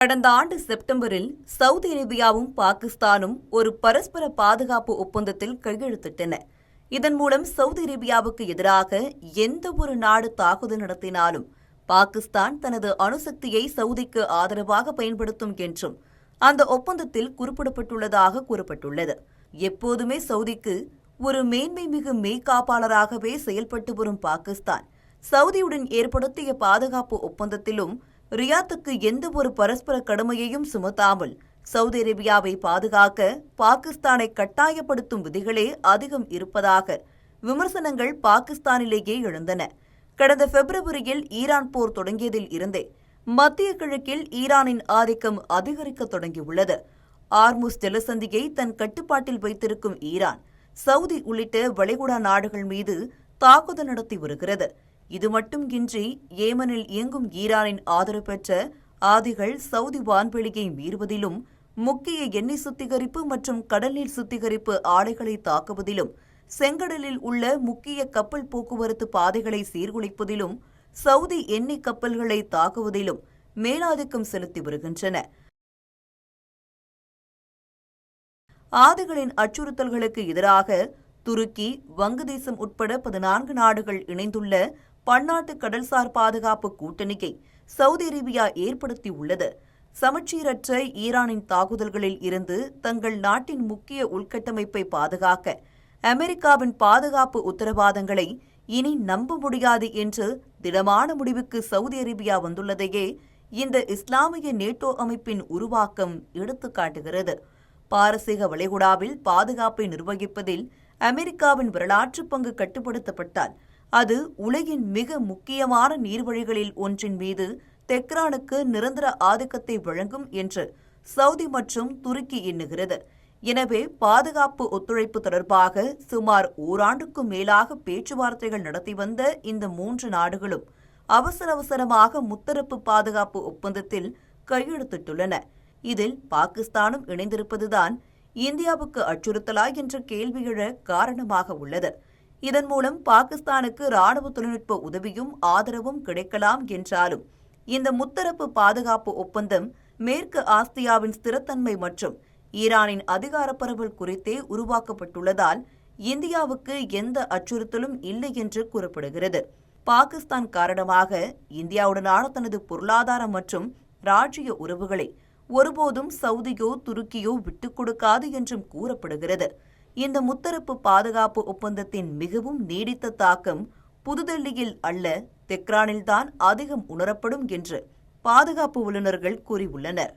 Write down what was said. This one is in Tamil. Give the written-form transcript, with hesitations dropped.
கடந்த ஆண்டு செப்டம்பரில் சவுதி அரேபியாவும் பாகிஸ்தானும் ஒரு பரஸ்பர பாதுகாப்பு ஒப்பந்தத்தில் கையெழுத்திட்டன. இதன் மூலம் சவுதி அரேபியாவுக்கு எதிராக எந்த ஒரு நாடு தாக்குதல் நடத்தினாலும் பாகிஸ்தான் தனது அணுசக்தியை சவுதிக்கு ஆதரவாக பயன்படுத்தும் என்றும் அந்த ஒப்பந்தத்தில் குறிப்பிடப்பட்டுள்ளதாக கூறப்பட்டுள்ளது. எப்போதுமே சவுதிக்கு ஒரு மேன்மைமிகு மெய்காப்பாளராகவே செயல்பட்டு வரும் பாகிஸ்தான் சவுதியுடன் ஏற்படுத்திய பாதுகாப்பு ஒப்பந்தத்திலும் ரியாத்துக்கு எந்த ஒரு பரஸ்பர கடமையையும் சுமத்தாமல் சவுதி அரேபியாவை பாதுகாக்க பாகிஸ்தானை கட்டாயப்படுத்தும் விதிகளே அதிகம் இருப்பதாக விமர்சனங்கள் பாகிஸ்தானிலேயே எழுந்தன. கடந்த பிப்ரவரியில் ஈரான் போர் தொடங்கியதில் இருந்தே மத்திய கிழக்கில் ஈரானின் ஆதிக்கம் அதிகரிக்க தொடங்கியுள்ளது. ஆர்முஸ் ஜலசந்தியை தன் கட்டுப்பாட்டில் வைத்திருக்கும் ஈரான் சவுதி உள்ளிட்ட வளைகுடா நாடுகள் மீது தாக்குதல் நடத்தி வருகிறது. இது மட்டுமின்றி ஏமனில் இயங்கும் ஈரானின் ஆதரவு பெற்ற ஆதிகள் சவுதி வான்வெளியை மீறுவதிலும், முக்கிய எண்ணெய் சுத்திகரிப்பு மற்றும் கடல்நீர் சுத்திகரிப்பு ஆலைகளை தாக்குவதிலும், செங்கடலில் உள்ள முக்கிய கப்பல் போக்குவரத்து பாதைகளை சீர்குலைப்பதிலும், சவுதி எண்ணெய் கப்பல்களை தாக்குவதிலும் மேலாதிக்கம் செலுத்தி வருகின்றன. ஆதிகளின் அச்சுறுத்தல்களுக்கு எதிராக துருக்கி, வங்கதேசம் உட்பட 14 நாடுகள் இணைந்துள்ள பன்னாட்டு கடல்சார் பாதுகாப்பு கூட்டணியை சவுதி அரேபியா ஏற்படுத்தியுள்ளது. சமச்சீரற்ற ஈரானின் தாக்குதல்களில் இருந்து தங்கள் நாட்டின் முக்கிய உள்கட்டமைப்பை பாதுகாக்க அமெரிக்காவின் பாதுகாப்பு உத்தரவாதங்களை இனி நம்ப முடியாது என்று திடமான முடிவுக்கு சவுதி அரேபியா வந்துள்ளதையே இந்த இஸ்லாமிய நேட்டோ அமைப்பின் உருவாக்கம் எடுத்துக்காட்டுகிறது. பாரசீக வளைகுடாவில் பாதுகாப்பை நிர்வகிப்பதில் அமெரிக்காவின் வரலாற்று பங்கு கட்டுப்படுத்தப்பட்டால் அது உலகின் மிக முக்கியமான நீர்வழிகளில் ஒன்றின் மீது தெஹ்ரானுக்கு நிரந்தர ஆதிக்கத்தை வழங்கும் என்று சவுதி மற்றும் துருக்கி எண்ணுகிறது. எனவே பாதுகாப்பு ஒத்துழைப்பு தொடர்பாக சுமார் ஓராண்டுக்கும் மேலாக பேச்சுவார்த்தைகள் நடத்தி வந்த இந்த 3 நாடுகளும் அவசரமாக முத்தரப்பு பாதுகாப்பு ஒப்பந்தத்தில் கையெழுத்திட்டுள்ளன. இதில் பாகிஸ்தானும் இணைந்திருப்பதுதான் இந்தியாவுக்கு அச்சுறுத்தலா என்ற கேள்வி எழ காரணமாக உள்ளது. இதன் மூலம் பாகிஸ்தானுக்கு ராணுவ தொழில்நுட்ப உதவியும் ஆதரவும் கிடைக்கலாம் என்றாலும் இந்த முத்தரப்பு பாதுகாப்பு ஒப்பந்தம் மேற்கு ஆசியாவின் ஸ்திரத்தன்மை மற்றும் ஈரானின் அதிகார பரவல் குறித்தே உருவாக்கப்பட்டுள்ளதால் இந்தியாவுக்கு எந்த அச்சுறுத்தலும் இல்லை என்று கூறப்படுகிறது. பாகிஸ்தான் காரணமாக இந்தியாவுடனான தனது பொருளாதார மற்றும் ராஜ்ஜிய உறவுகளை ஒருபோதும் சவுதியோ துருக்கியோ விட்டுக் கொடுக்காது என்றும் கூறப்படுகிறது. இந்த முத்தரப்பு பாதுகாப்பு ஒப்பந்தத்தின் மிகவும் நீடித்த தாக்கம் புதுதில்லியில் அல்ல, தெஹ்ரானில்தான் அதிகம் உணரப்படும் என்று பாதுகாப்பு வல்லுநர்கள் கூறியுள்ளனர்.